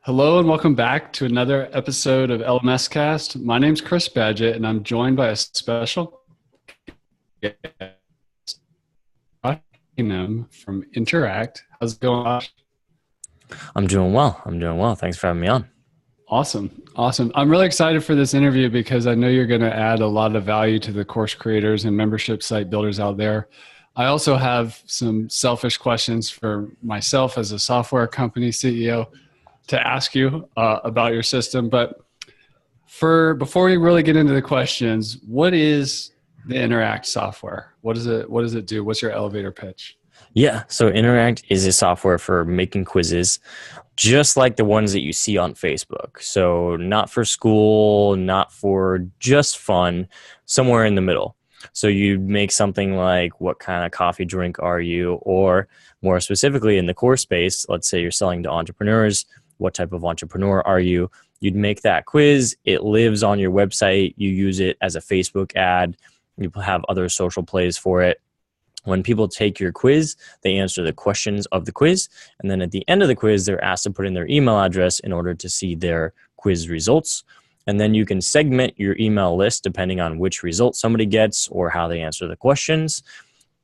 Hello and welcome back to another episode of LMScast. My name's Chris Badgett and I'm joined by a special guest, from Interact. How's it going, Josh? I'm doing well. Thanks for having me on. Awesome. I'm really excited for this interview because I know you're going to add a lot of value to the course creators and membership site builders out there. I also have some selfish questions for myself as a software company CEO to ask you about your system. But before we really get into the questions, what is the Interact software? What does it do? What's your elevator pitch? Yeah, so Interact is a software for making quizzes, just like the ones that you see on Facebook. So not for school, not for just fun, somewhere in the middle. So you make something like, what kind of coffee drink are you? Or more specifically in the course space, let's say you're selling to entrepreneurs, what type of entrepreneur are you? You'd make that quiz. It lives on your website. You use it as a Facebook ad. You have other social plays for it. When people take your quiz, they answer the questions of the quiz. And then at the end of the quiz, they're asked to put in their email address in order to see their quiz results. And then you can segment your email list depending on which result somebody gets or how they answer the questions.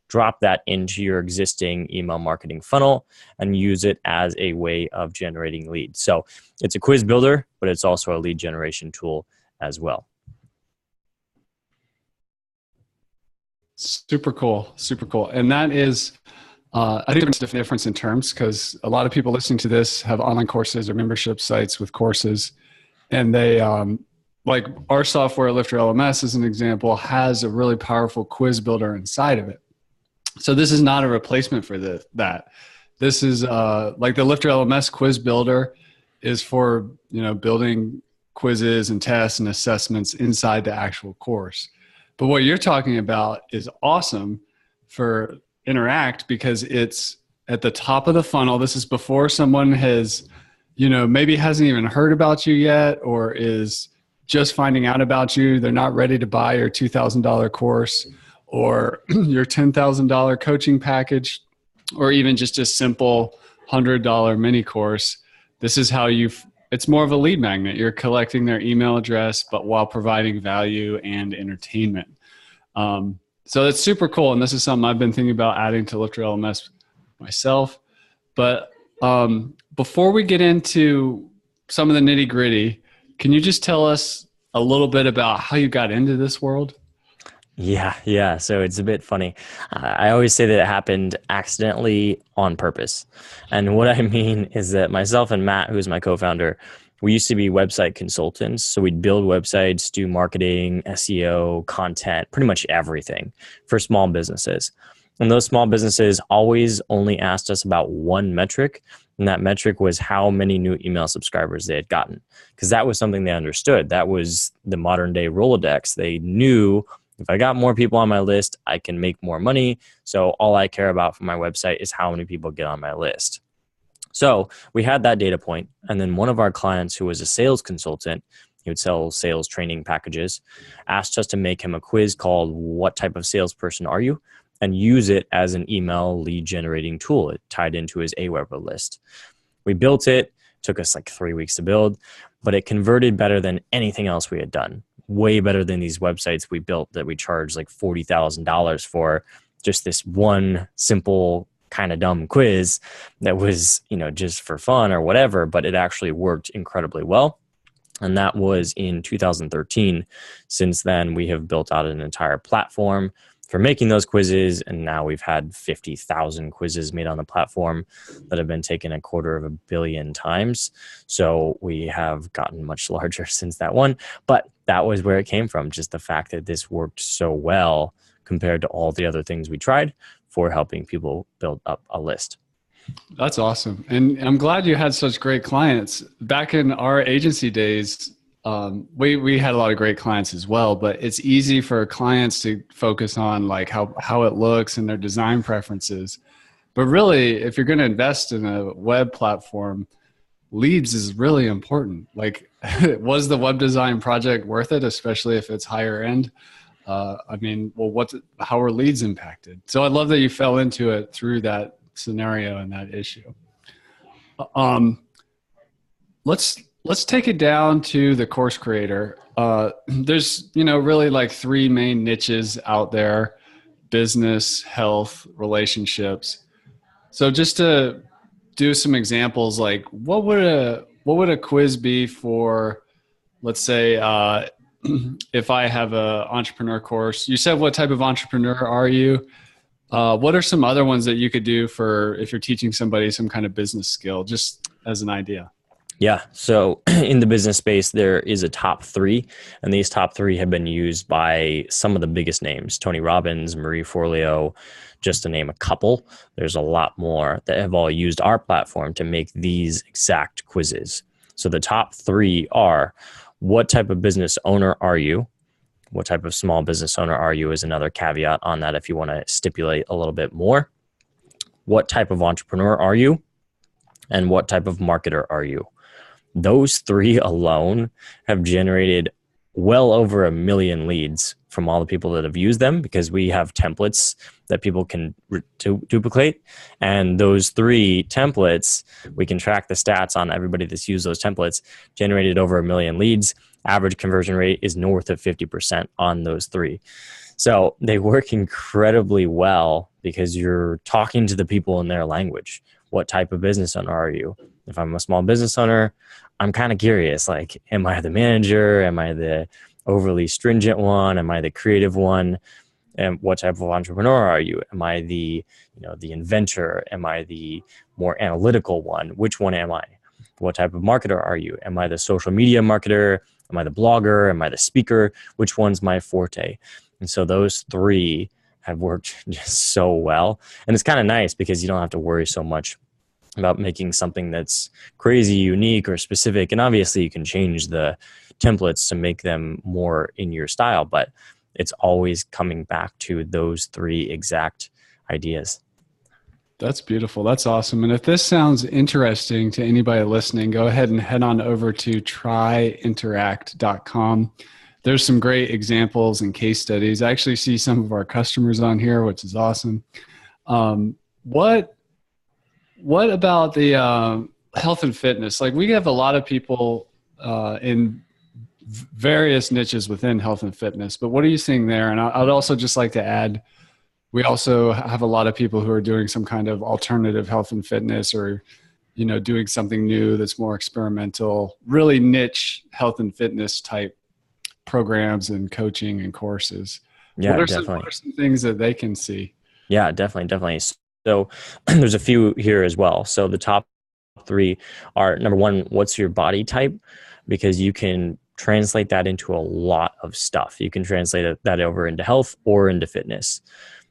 Drop that into your existing email marketing funnel and use it as a way of generating leads. So it's a quiz builder, but it's also a lead generation tool as well. Super cool. And that is, I think there's a difference in terms because a lot of people listening to this have online courses or membership sites with courses. And they, like our software, LifterLMS as an example, has a really powerful quiz builder inside of it. So this is not a replacement for that. This is like the LifterLMS quiz builder is for, building quizzes and tests and assessments inside the actual course. But what you're talking about is awesome for Interact because it's at the top of the funnel. This is before someone has, maybe hasn't even heard about you yet or is just finding out about you. They're not ready to buy your $2,000 course or your $10,000 coaching package or even just a simple $100 mini course. This is how it's more of a lead magnet. You're collecting their email address, but while providing value and entertainment. So that's super cool. And this is something I've been thinking about adding to LifterLMS myself. But before we get into some of the nitty gritty, can you just tell us a little bit about how you got into this world? Yeah. So it's a bit funny. I always say that it happened accidentally on purpose. And what I mean is that myself and Matt, who's my co-founder, we used to be website consultants. So we'd build websites, do marketing, SEO, content, pretty much everything for small businesses. And those small businesses always only asked us about one metric. And that metric was how many new email subscribers they had gotten. Because that was something they understood. That was the modern day Rolodex. They knew if I got more people on my list, I can make more money. So all I care about for my website is how many people get on my list. So we had that data point. And then one of our clients who was a sales consultant, he would sell sales training packages, asked us to make him a quiz called "What type of salesperson are you?" and use it as an email lead generating tool. It tied into his Aweber list. We built it. Took us like 3 weeks to build, but it converted better than anything else we had done. Way better than these websites we built that we charged like $40,000 for just this one simple kind of dumb quiz that was, just for fun or whatever, but it actually worked incredibly well. And that was in 2013. Since then, we have built out an entire platform for making those quizzes. And now we've had 50,000 quizzes made on the platform that have been taken 250 million times. So we have gotten much larger since that one. But that was where it came from. Just the fact that this worked so well compared to all the other things we tried for helping people build up a list. That's awesome. And I'm glad you had such great clients. Back in our agency days, we had a lot of great clients as well, but it's easy for clients to focus on like how it looks and their design preferences. But really, if you're going to invest in a web platform, leads is really important. Like, was the web design project worth it, especially if it's higher end? How are leads impacted? So I love that you fell into it through that scenario and that issue. let's take it down to the course creator. There's, really like three main niches out there: business, health, relationships. So just to do some examples, like what would a quiz be for, let's say, if I have a entrepreneur course? You said, what type of entrepreneur are you? What are some other ones that you could do for if you're teaching somebody some kind of business skill, just as an idea? Yeah. So in the business space, there is a top three, and these top three have been used by some of the biggest names: Tony Robbins, Marie Forleo, just to name a couple. There's a lot more that have all used our platform to make these exact quizzes. So the top three are: what type of business owner are you? What type of small business owner are you is another caveat on that if you want to stipulate a little bit more. What type of entrepreneur are you? And what type of marketer are you? Those three alone have generated well over 1 million leads from all the people that have used them, because we have templates that people can duplicate. And those three templates, we can track the stats on everybody that's used those templates, generated over 1 million leads. Average conversion rate is north of 50% on those three. So they work incredibly well because you're talking to the people in their language. What type of business owner are you? If I'm a small business owner, I'm kind of curious, like, am I the manager? Am I the overly stringent one? Am I the creative one? And what type of entrepreneur are you? Am I the inventor? Am I the more analytical one? Which one am I? What type of marketer are you? Am I the social media marketer? Am I the blogger? Am I the speaker? Which one's my forte? And so those three have worked just so well. And it's kind of nice because you don't have to worry so much about making something that's crazy unique or specific. And obviously you can change the templates to make them more in your style, but it's always coming back to those three exact ideas. That's beautiful. That's awesome. And if this sounds interesting to anybody listening, go ahead and head on over to tryinteract.com. There's some great examples and case studies. I actually see some of our customers on here, which is awesome. What about the health and fitness? Like, we have a lot of people in various niches within health and fitness, but what are you seeing there? And I'd also just like to add, we also have a lot of people who are doing some kind of alternative health and fitness, or, doing something new that's more experimental, really niche health and fitness type programs and coaching and courses. Yeah, What are definitely. some things that they can see? Yeah, definitely. So there's a few here as well. So the top three are: number one, what's your body type? Because you can translate that into a lot of stuff. You can translate that over into health or into fitness.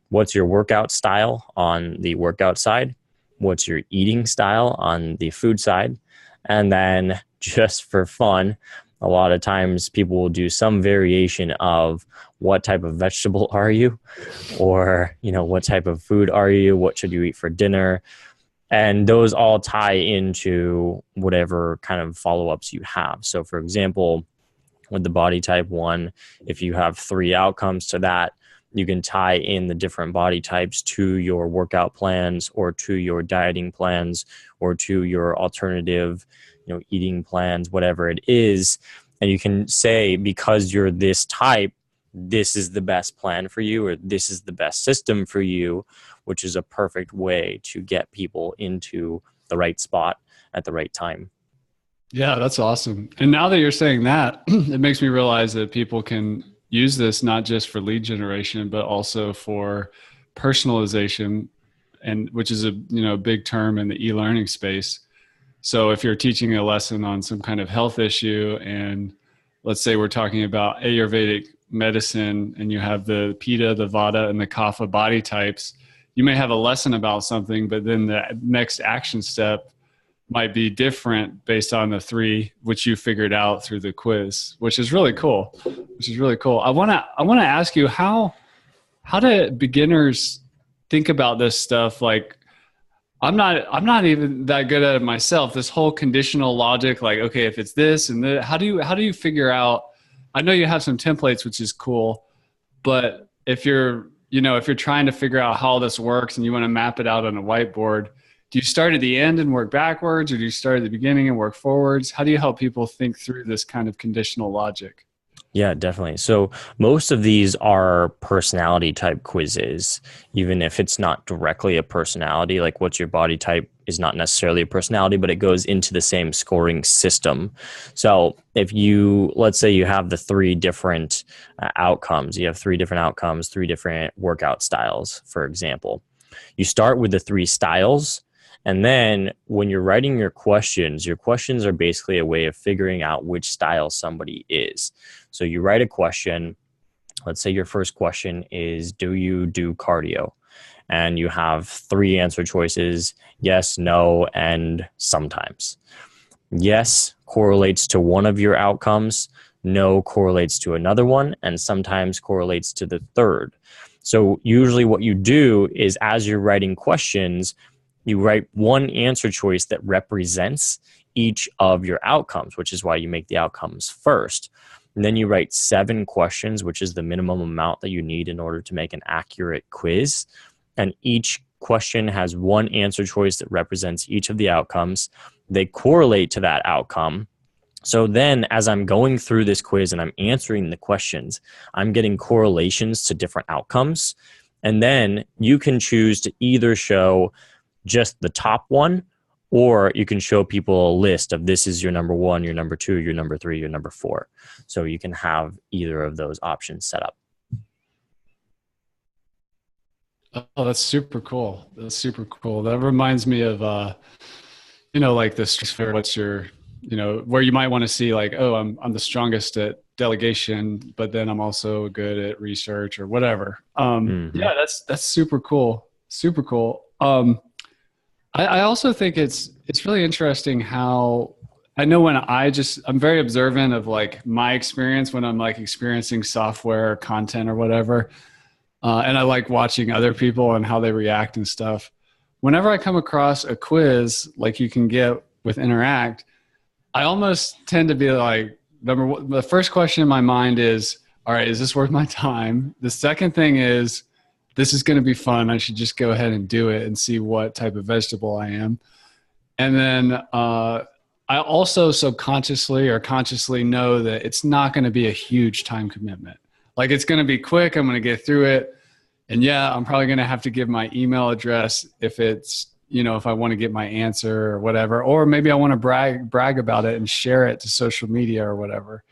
What's your workout style on the workout side? What's your eating style on the food side? And then, just for fun, a lot of times people will do some variation of: what type of vegetable are you? Or, what type of food are you? What should you eat for dinner? And those all tie into whatever kind of follow-ups you have. So for example, with the body type one, if you have 3 outcomes to that, you can tie in the different body types to your workout plans, or to your dieting plans, or to your alternative, eating plans, whatever it is. And you can say, because you're this type, this is the best plan for you, or this is the best system for you, which is a perfect way to get people into the right spot at the right time. Yeah, that's awesome. And now that you're saying that, it makes me realize that people can use this not just for lead generation, but also for personalization, and which is a big term in the e-learning space. So if you're teaching a lesson on some kind of health issue, and let's say we're talking about Ayurvedic medicine, and you have the Pitta, the Vata, and the Kapha body types, you may have a lesson about something, but then the next action step might be different based on the 3 which you figured out through the quiz, which is really cool. I want to ask you, how do beginners think about this stuff? Like, I'm not even that good at it myself. This whole conditional logic, like, okay, if it's this and that, how do you figure out? I know you have some templates, which is cool, but if you're trying to figure out how this works and you want to map it out on a whiteboard, do you start at the end and work backwards, or do you start at the beginning and work forwards? How do you help people think through this kind of conditional logic? Yeah, definitely. So most of these are personality type quizzes, even if it's not directly a personality, like what's your body type is not necessarily a personality, but it goes into the same scoring system. So if you, let's say you have the three different outcomes, you have three different outcomes, three different workout styles, for example. You start with the three styles. And then when you're writing your questions are basically a way of figuring out which style somebody is. So you write a question. Let's say your first question is, do you do cardio? And you have three answer choices: yes, no, and sometimes. Yes correlates to one of your outcomes, no correlates to another one, and sometimes correlates to the third. So usually what you do is, as you're writing questions, you write one answer choice that represents each of your outcomes, which is why you make the outcomes first. And then you write 7 questions, which is the minimum amount that you need in order to make an accurate quiz. And each question has one answer choice that represents each of the outcomes. They correlate to that outcome. So then as I'm going through this quiz and I'm answering the questions, I'm getting correlations to different outcomes. And then you can choose to either show just the top one, or you can show people a list of, this is your number 1, your number 2, your number 3, your number 4. So you can have either of those options set up. Oh, that's super cool. That's super cool. That reminds me of, like the stress fair, what's your, where you might want to see like, oh, I'm the strongest at delegation, but then I'm also good at research or whatever. Yeah, that's super cool. Super cool. I also think it's really interesting how, I know when I'm very observant of like my experience when I'm like experiencing software or content or whatever. And I like watching other people and how they react and stuff. Whenever I come across a quiz like you can get with Interact, I almost tend to be like, number one, the first question in my mind is, all right, is this worth my time? The second thing is, this is going to be fun. I should just go ahead and do it and see what type of vegetable I am. And then I also subconsciously or consciously know that it's not going to be a huge time commitment. Like it's going to be quick. I'm going to get through it. And yeah, I'm probably going to have to give my email address if it's, if I want to get my answer or whatever, or maybe I want to brag about it and share it to social media or whatever.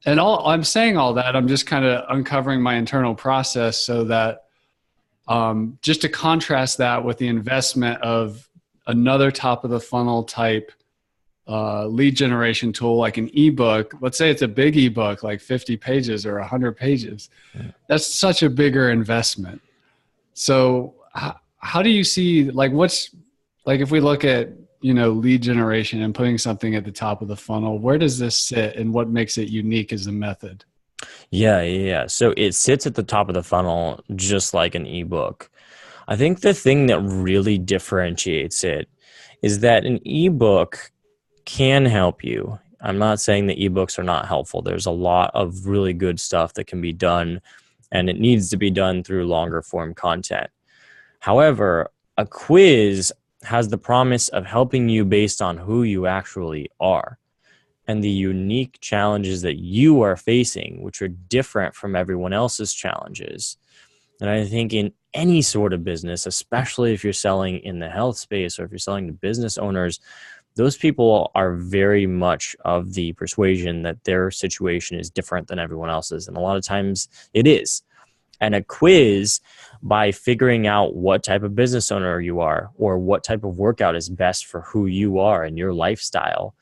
And I'm saying all that, I'm just kind of uncovering my internal process so that just to contrast that with the investment of another top of the funnel type lead generation tool, like an ebook. Let's say it's a big ebook, like 50 pages or 100 pages. That's such a bigger investment. So how do you see, like, if we look at, lead generation and putting something at the top of the funnel, where does this sit and what makes it unique as a method? Yeah. So it sits at the top of the funnel, just like an ebook. I think the thing that really differentiates it is that an ebook can help you. I'm not saying that ebooks are not helpful. There's a lot of really good stuff that can be done, and it needs to be done through longer form content. However, a quiz has the promise of helping you based on who you actually are and the unique challenges that you are facing, which are different from everyone else's challenges. And I think in any sort of business, especially if you're selling in the health space or if you're selling to business owners, those people are very much of the persuasion that their situation is different than everyone else's. And a lot of times it is. And a quiz, by figuring out what type of business owner you are or what type of workout is best for who you are and your lifestyle,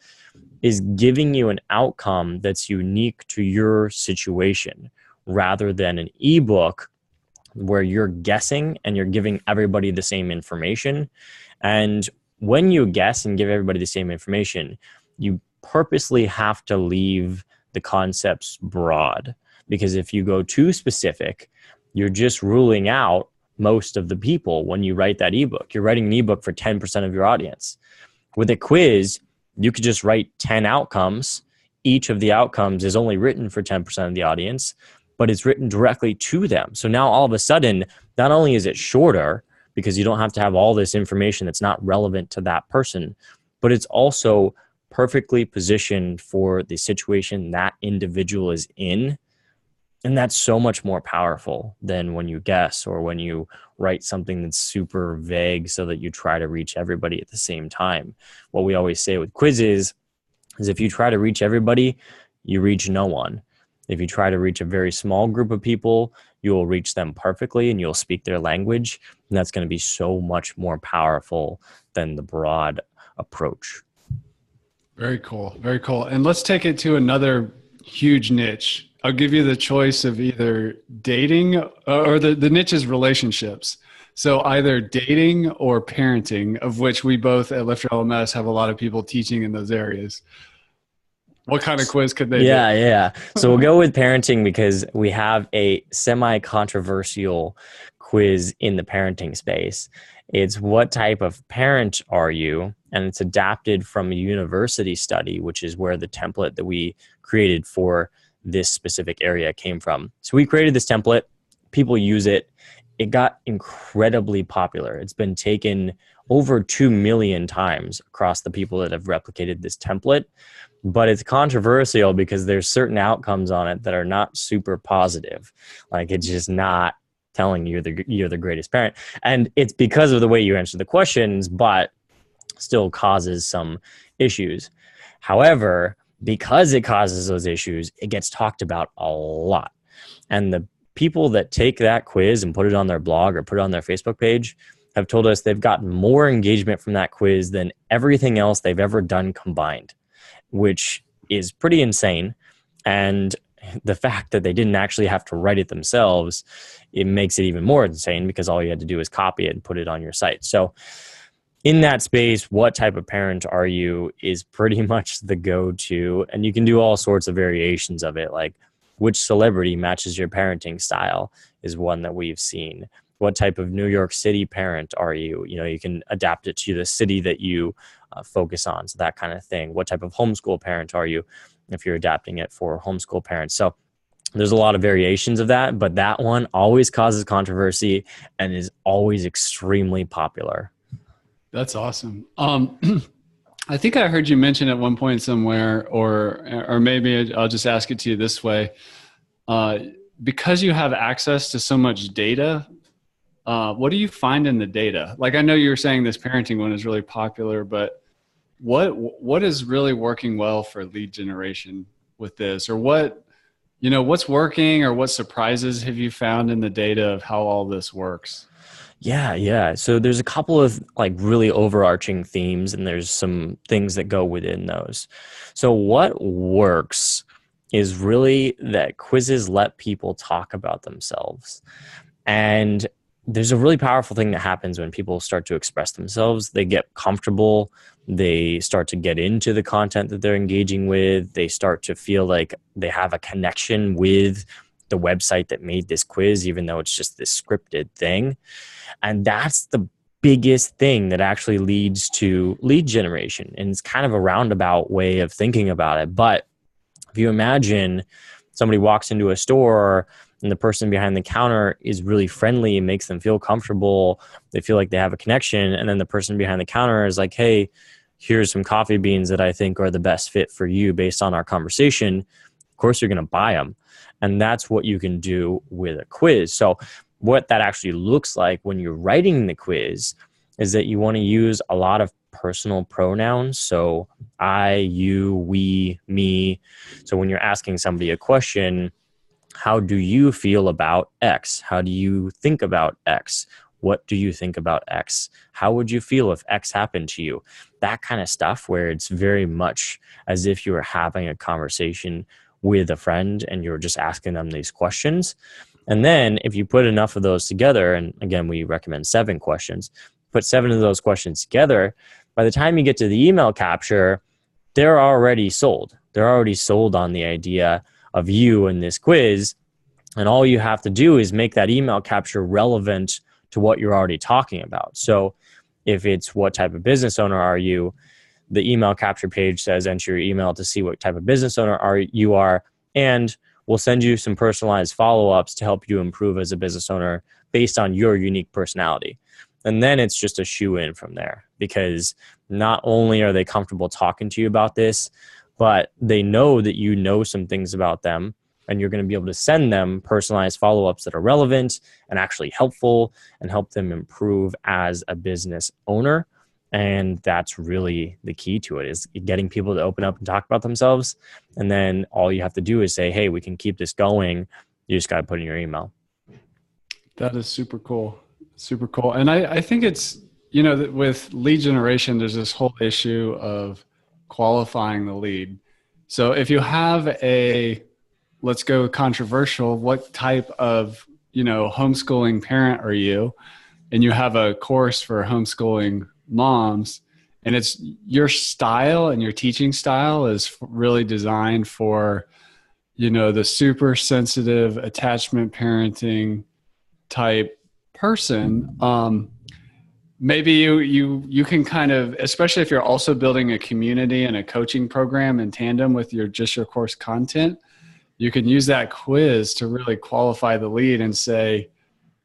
is giving you an outcome that's unique to your situation rather than an ebook where you're guessing and you're giving everybody the same information. And when you guess and give everybody the same information, you purposely have to leave the concepts broad, because if you go too specific, you're just ruling out most of the people when you write that ebook. You're writing an ebook for 10% of your audience. With a quiz, you could just write 10 outcomes. Each of the outcomes is only written for 10% of the audience, but it's written directly to them. So now all of a sudden, not only is it shorter, because you don't have to have all this information that's not relevant to that person, but it's also perfectly positioned for the situation that individual is in. And that's so much more powerful than when you guess or when you write something that's super vague so that you try to reach everybody at the same time. What we always say with quizzes is if you try to reach everybody, you reach no one. If you try to reach a very small group of people, you will reach them perfectly and you'll speak their language. And that's going to be so much more powerful than the broad approach. Very cool. Very cool. And let's take it to another huge niche. I'll give you the choice of either dating or the niche is relationships. So either dating or parenting, of which we both at LifterLMS have a lot of people teaching in those areas. What kind of quiz could they do? Yeah. So we'll go with parenting because we have a semi-controversial quiz in the parenting space. It's what type of parent are you? And it's adapted from a university study, which is where the template that we created for this specific area came from. So we created this template. People use it. It got incredibly popular. It's been taken over 2 million times across the people that have replicated this template. But it's controversial because there's certain outcomes on it that are not super positive. Like it's just not telling you you're the greatest parent. And it's because of the way you answer the questions, but still causes some issues. However, because it causes those issues, it gets talked about a lot. And the people that take that quiz and put it on their blog or put it on their Facebook page have told us they've gotten more engagement from that quiz than everything else they've ever done combined, which is pretty insane. And the fact that they didn't actually have to write it themselves, it makes it even more insane because all you had to do is copy it and put it on your site. So in that space, what type of parent are you is pretty much the go-to. And you can do all sorts of variations of it, like which celebrity matches your parenting style is one that we've seen. What type of New York City parent are you? You know, you can adapt it to the city that you focus on. So that kind of thing. What type of homeschool parent are you if you're adapting it for homeschool parents? So there's a lot of variations of that, but that one always causes controversy and is always extremely popular. That's awesome. I think I heard you mention at one point somewhere, or maybe I'll just ask it to you this way. Because you have access to so much data, what do you find in the data? Like, I know you were saying this parenting one is really popular, but what is really working well for lead generation with this? Or what's working, or what surprises have you found in the data of how all this works? Yeah. So there's a couple of like really overarching themes, and there's some things that go within those. So what works is really that quizzes let people talk about themselves. And there's a really powerful thing that happens when people start to express themselves. They get comfortable. They start to get into the content that they're engaging with. They start to feel like they have a connection with the website that made this quiz, even though it's just this scripted thing. And that's the biggest thing that actually leads to lead generation. And it's kind of a roundabout way of thinking about it. But if you imagine somebody walks into a store and the person behind the counter is really friendly and makes them feel comfortable, they feel like they have a connection. And then the person behind the counter is like, hey, here's some coffee beans that I think are the best fit for you based on our conversation. Of course, you're going to buy them. And that's what you can do with a quiz. So what that actually looks like when you're writing the quiz is that you want to use a lot of personal pronouns. So I, you, we, me. So when you're asking somebody a question, how do you feel about X? How do you think about X? What do you think about X? How would you feel if X happened to you? That kind of stuff, where it's very much as if you were having a conversation with a friend and you're just asking them these questions. And then if you put enough of those together, and again, we recommend 7 questions, put 7 of those questions together, by the time you get to the email capture, they're already sold. They're already sold on the idea of you in this quiz. And all you have to do is make that email capture relevant to what you're already talking about. So if it's what type of business owner are you, the email capture page says enter your email to see what type of business owner you are, and we'll send you some personalized follow-ups to help you improve as a business owner based on your unique personality. And then it's just a shoe in from there, because not only are they comfortable talking to you about this, but they know that you know some things about them, and you're going to be able to send them personalized follow-ups that are relevant and actually helpful and help them improve as a business owner. And that's really the key to it, is getting people to open up and talk about themselves. And then all you have to do is say, hey, we can keep this going. You just got to put in your email. That is super cool. Super cool. And I think it's, you know, that with lead generation, there's this whole issue of qualifying the lead. So if you have a, let's go controversial, what type of, you know, homeschooling parent are you? And you have a course for homeschooling moms, and it's your style and your teaching style is really designed for, you know, the super sensitive attachment parenting type person. Maybe you can kind of, especially if you're also building a community and a coaching program in tandem with your course content, you can use that quiz to really qualify the lead and say,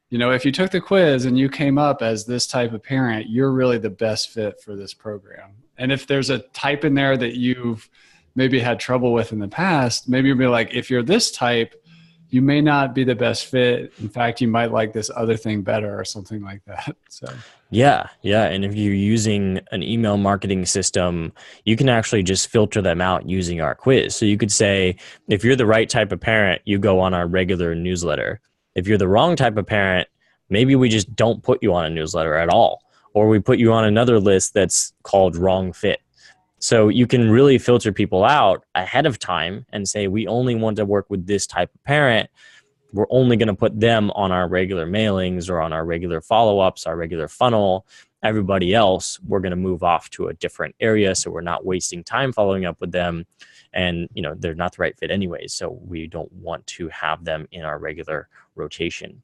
you know, if you took the quiz and you came up as this type of parent, you're really the best fit for this program. And if there's a type in there that you've maybe had trouble with in the past, maybe you'll be like, if you're this type, you may not be the best fit. In fact, you might like this other thing better or something like that. So Yeah. And if you're using an email marketing system, you can actually just filter them out using our quiz. So you could say, if you're the right type of parent, you go on our regular newsletter. If you're the wrong type of parent, maybe we just don't put you on a newsletter at all, or we put you on another list that's called wrong fit. So you can really filter people out ahead of time and say, we only want to work with this type of parent. We're only going to put them on our regular mailings or on our regular follow-ups, our regular funnel. Everybody else, we're going to move off to a different area, so we're not wasting time following up with them. And, you know, they're not the right fit anyways, so we don't want to have them in our regular rotation.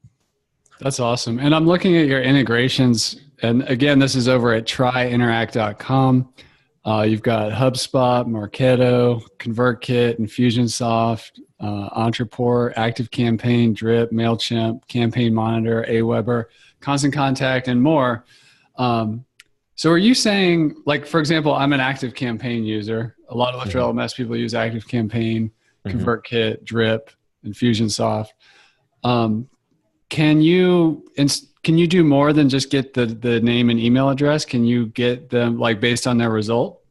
that's awesome. And I'm looking at your integrations. And again, this is over at tryinteract.com. You've got HubSpot, Marketo, ConvertKit, Infusionsoft, Entreport, ActiveCampaign, Drip, MailChimp, Campaign Monitor, Aweber, Constant Contact, and more. So are you saying, like, for example, I'm an ActiveCampaign user. A lot of LifterLMS people use ActiveCampaign, ConvertKit, Drip, Infusionsoft. Can you do more than just get the name and email address? Can you get them like based on their result?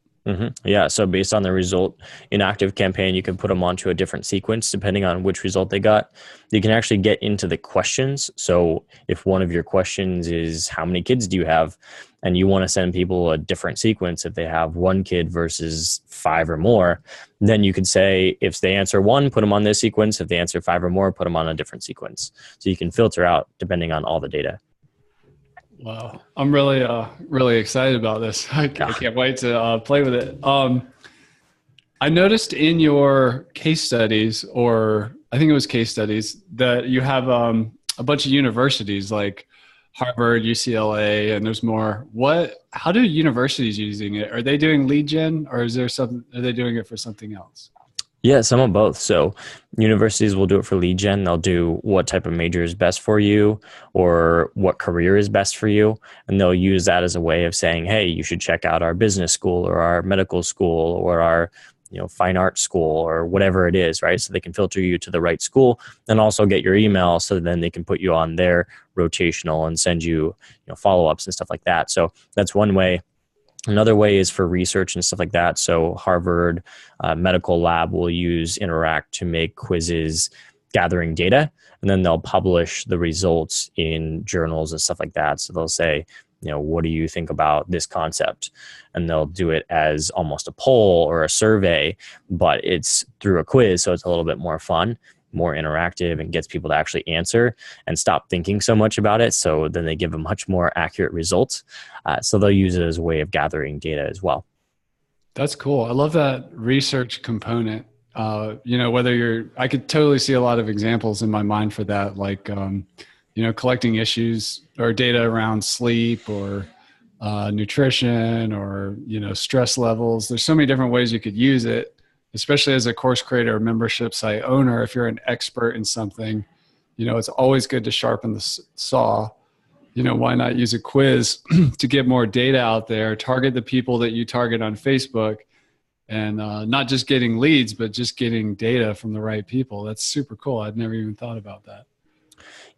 Yeah. So based on the result in ActiveCampaign, you can put them onto a different sequence depending on which result they got. You can actually get into the questions. So if one of your questions is how many kids do you have, and you want to send people a different sequence if they have one kid versus 5 or more, then you could say, if they answer 1, put them on this sequence. If they answer 5 or more, put them on a different sequence. So you can filter out depending on all the data. Wow. I'm really excited about this. I can't wait to play with it. I noticed in your case studies, or I think it was case studies, that you have a bunch of universities like Harvard, UCLA, and there's more. How do universities using it? Are they doing lead gen, or are they doing it for something else? Yeah, some of both. So universities will do it for lead gen. They'll do what type of major is best for you or what career is best for you. And they'll use that as a way of saying, hey, you should check out our business school or our medical school or our fine arts school or whatever it is, right? So they can filter you to the right school and also get your email, so then they can put you on their rotational and send you, follow-ups and stuff like that. So that's one way. Another way is for research and stuff like that. So Harvard Medical Lab will use Interact to make quizzes gathering data, and then they'll publish the results in journals and stuff like that. So they'll say, what do you think about this concept? And they'll do it as almost a poll or a survey, but it's through a quiz. So it's a little bit more fun, more interactive, and gets people to actually answer and stop thinking so much about it. So then they give a much more accurate results. So they'll use it as a way of gathering data as well. That's cool. I love that research component. I could totally see a lot of examples in my mind for that, like, collecting issues or data around sleep or nutrition or, stress levels. There's so many different ways you could use it, especially as a course creator or membership site owner. If you're an expert in something, it's always good to sharpen the saw. why not use a quiz to get more data out there, target the people that you target on Facebook, and not just getting leads, but just getting data from the right people. That's super cool. I'd never even thought about that.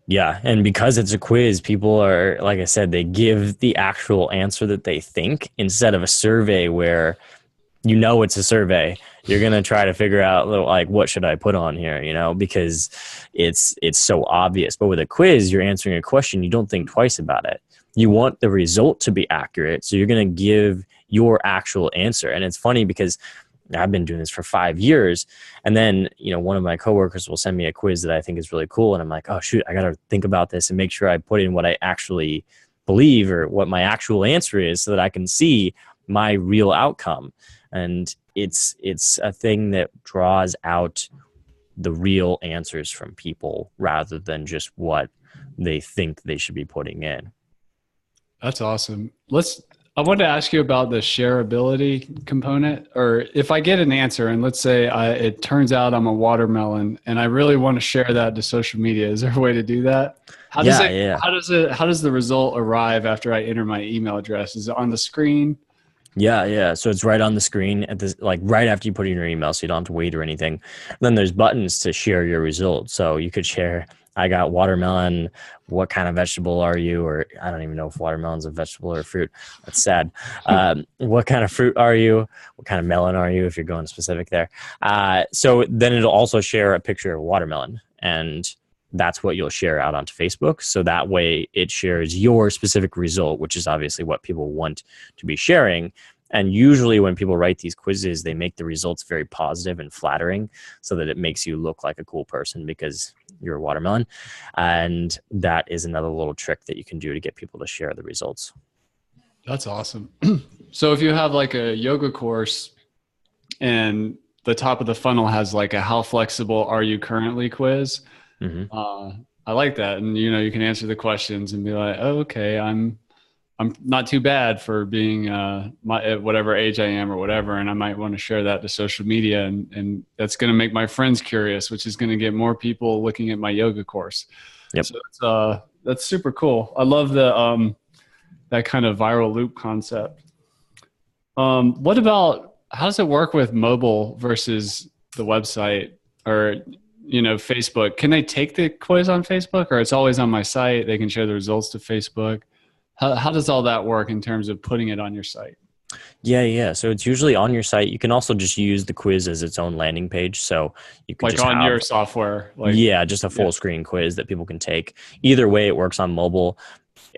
Yeah. And because it's a quiz, people are, like I said, they give the actual answer that they think instead of a survey where it's a survey. You're going to try to figure out like, what should I put on here, because it's so obvious. But with a quiz, you're answering a question. You don't think twice about it. You want the result to be accurate. So you're going to give your actual answer. And it's funny because I've been doing this for 5 years. And then, one of my coworkers will send me a quiz that I think is really cool. And I'm like, oh, shoot, I got to think about this and make sure I put in what I actually believe or what my actual answer is so that I can see my real outcome. And it's a thing that draws out the real answers from people rather than just what they think they should be putting in. That's awesome. I wanted to ask you about the shareability component, or if I get an answer and let's say it turns out I'm a watermelon and I really want to share that to social media. Is there a way to do that? How does the result arrive after I enter my email address? Is it on the screen? Yeah. So it's right on the screen at this, like right after you put in your email, so you don't have to wait or anything. And then there's buttons to share your results. So you could share, I got watermelon. What kind of vegetable are you? Or I don't even know if watermelon's a vegetable or a fruit. That's sad. What kind of fruit are you? What kind of melon are you? If you're going specific there. So then it'll also share a picture of watermelon, and that's what you'll share out onto Facebook. So that way it shares your specific result, which is obviously what people want to be sharing. And usually when people write these quizzes, they make the results very positive and flattering so that it makes you look like a cool person because you're a watermelon. And that is another little trick that you can do to get people to share the results. That's awesome. So if you have like a yoga course and the top of the funnel has like a how flexible are you currently quiz, I like that. And, you can answer the questions and be like, oh, okay, I'm not too bad for being at whatever age I am or whatever. And I might want to share that to social media. And that's going to make my friends curious, which is going to get more people looking at my yoga course. Yep. So that's super cool. I love that kind of viral loop concept. What about, how does it work with mobile versus the website or Facebook? Can they take the quiz on Facebook, or it's always on my site? They can share the results to Facebook. How does all that work in terms of putting it on your site? Yeah. So it's usually on your site. You can also just use the quiz as its own landing page. So you can just on your software. Just a full screen quiz that people can take. Either way, it works on mobile.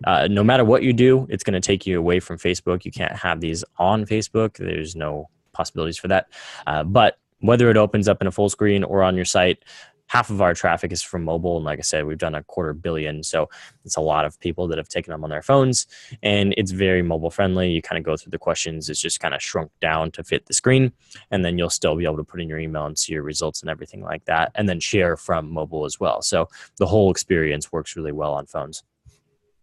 No matter what you do, it's going to take you away from Facebook. You can't have these on Facebook. There's no possibilities for that. But whether it opens up in a full screen or on your site, half of our traffic is from mobile. And like I said, we've done 250 million. So it's a lot of people that have taken them on their phones, and it's very mobile friendly. You kind of go through the questions. It's just kind of shrunk down to fit the screen. And then you'll still be able to put in your email and see your results and everything like that. And then share from mobile as well. So the whole experience works really well on phones.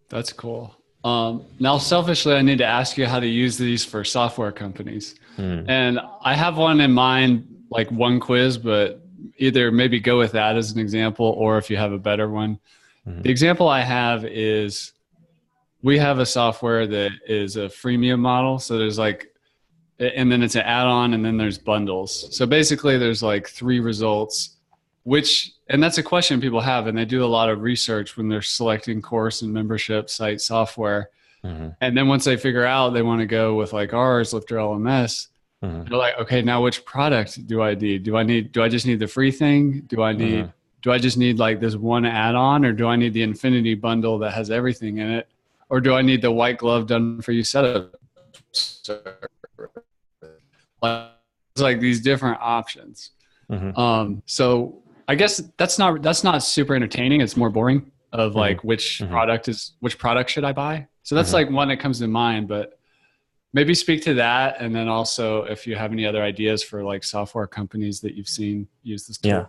That's cool. Now, selfishly, I need to ask you how to use these for software companies. And I have one in mind, like one quiz, but either maybe go with that as an example, or if you have a better one. The example I have is we have a software that is a freemium model. So there's and then it's an add-on, and then there's bundles. So basically there's 3 results, and that's a question people have, and they do a lot of research when they're selecting course and membership site software. And then once they figure out they want to go with ours, LifterLMS, they're like, okay, now which product do I need? Do I just need the free thing? Do I just need this one add-on, or do I need the infinity bundle that has everything in it? Or do I need the white glove done for you setup? It's these different options. So I guess that's not super entertaining. It's more boring of which product should I buy? So that's one that comes to mind, but maybe speak to that. And then also if you have any other ideas for software companies that you've seen use this tool. Yeah.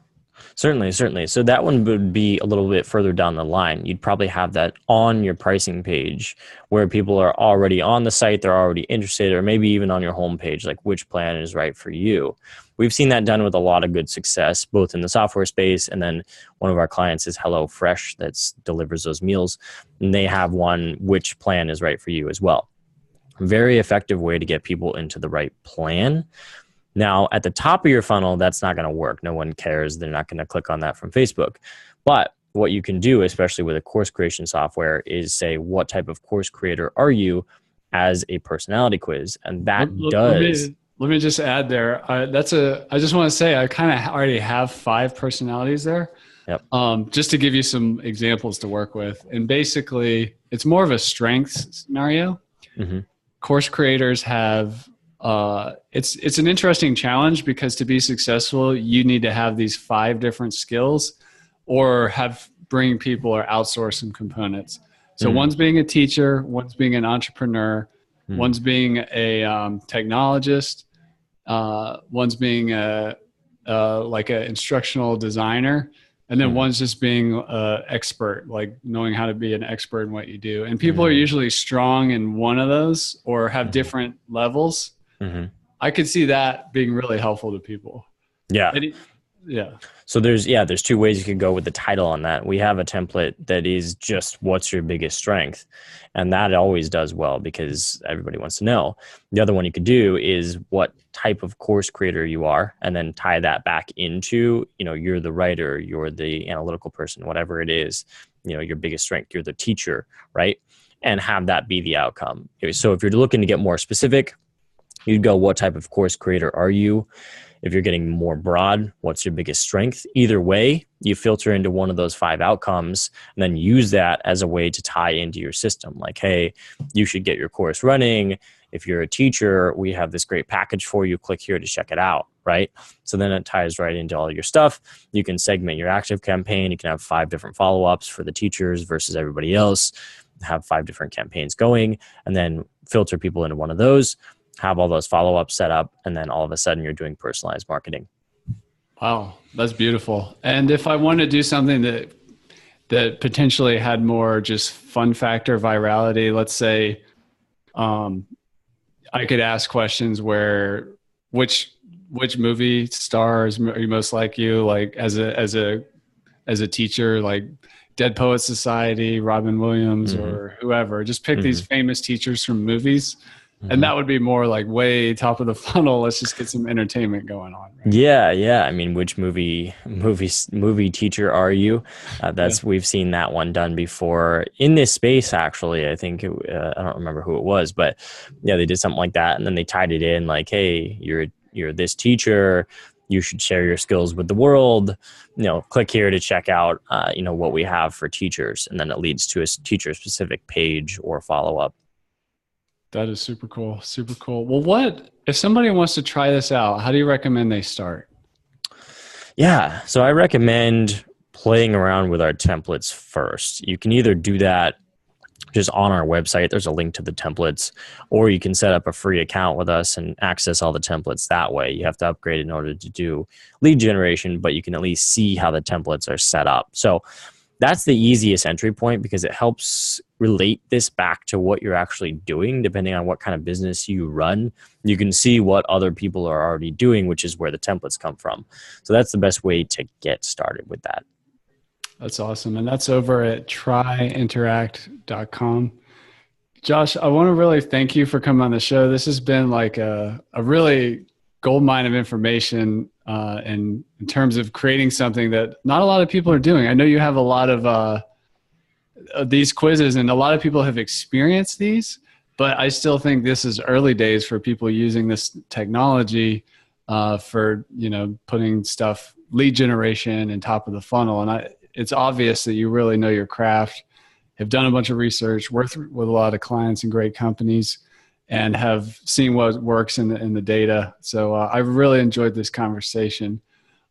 Certainly, certainly. So that one would be a little bit further down the line. You'd probably have that on your pricing page where people are already on the site, they're already interested, or maybe even on your homepage, like which plan is right for you. We've seen that done with a lot of good success, both in the software space, and then one of our clients is HelloFresh that delivers those meals, and they have one, which plan is right for you as well. Very effective way to get people into the right plan. Now, at the top of your funnel, that's not going to work. No one cares. They're not going to click on that from Facebook. But what you can do, especially with a course creation software, is say, what type of course creator are you as a personality quiz? And that does. Let me just add there. I just want to say I kind of already have 5 personalities there. Yep. Just to give you some examples to work with. And basically, it's more of a strengths scenario. Mm-hmm. Course creators have, it's an interesting challenge because to be successful, you need to have these 5 different skills or bring people or outsource some components. So one's being a teacher, one's being an entrepreneur, one's being a technologist, one's being like an instructional designer, and then one's just being an expert, like knowing how to be an expert in what you do. And people are usually strong in one of those or have different levels. I could see that being really helpful to people. Yeah. Yeah. So there's 2 ways you could go with the title on that. We have a template that is just what's your biggest strength. And that always does well because everybody wants to know. The other one you could do is what type of course creator you are, and then tie that back into, you're the writer, you're the analytical person, whatever it is, your biggest strength, you're the teacher, right? And have that be the outcome. So if you're looking to get more specific, you'd go, what type of course creator are you? If you're getting more broad, what's your biggest strength? Either way, you filter into one of those 5 outcomes and then use that as a way to tie into your system. Like, hey, you should get your course running. If you're a teacher, we have this great package for you. Click here to check it out, right? So then it ties right into all your stuff. You can segment your active campaign. You can have 5 different follow-ups for the teachers versus everybody else. Have 5 different campaigns going and then filter people into one of those. Have all those follow-ups set up, and then all of a sudden you're doing personalized marketing. Wow, that's beautiful. And if I want to do something that potentially had more just fun factor virality, let's say I could ask questions where which movie stars are you most like you, like as a teacher, like Dead Poets Society, Robin Williams, or whoever. Just pick these famous teachers from movies. And that would be more like way top of the funnel. Let's just get some entertainment going on. Right? Yeah. I mean, which movie teacher are you? We've seen that one done before in this space. Actually, I think I don't remember who it was, but yeah, they did something like that, and then they tied it in like, hey, you're this teacher. You should share your skills with the world. Click here to check out what we have for teachers, and then it leads to a teacher specific page or follow up. That is super cool. Super cool. Well, what if somebody wants to try this out? How do you recommend they start? Yeah. So I recommend playing around with our templates first. You can either do that just on our website. There's a link to the templates, or you can set up a free account with us and access all the templates that way. You have to upgrade in order to do lead generation, but you can at least see how the templates are set up. So that's the easiest entry point because it helps relate this back to what you're actually doing. Depending on what kind of business you run, you can see what other people are already doing, which is where the templates come from. So that's the best way to get started with that. That's awesome. And that's over at tryinteract.com. Josh, I want to really thank you for coming on the show. This has been like a really gold mine of information in terms of creating something that not a lot of people are doing. I know you have a lot of these quizzes and a lot of people have experienced these, but I still think this is early days for people using this technology for, putting stuff, lead generation and top of the funnel. And it's obvious that you really know your craft, have done a bunch of research, worked with a lot of clients and great companies, and have seen what works in the data. So I've really enjoyed this conversation.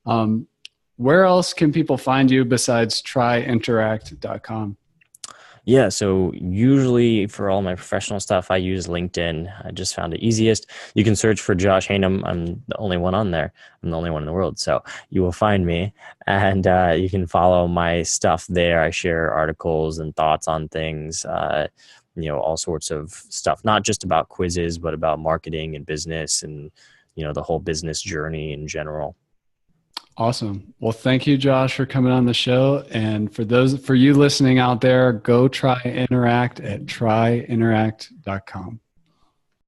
Where else can people find you besides tryinteract.com? Yeah, so usually for all my professional stuff, I use LinkedIn. I just found it easiest. You can search for Josh Hainum. I'm the only one on there. I'm the only one in the world. So you will find me, and you can follow my stuff there. I share articles and thoughts on things, all sorts of stuff, not just about quizzes, but about marketing and business and, the whole business journey in general. Awesome. Well, thank you, Josh, for coming on the show. And for you listening out there, go try Interact at tryinteract.com.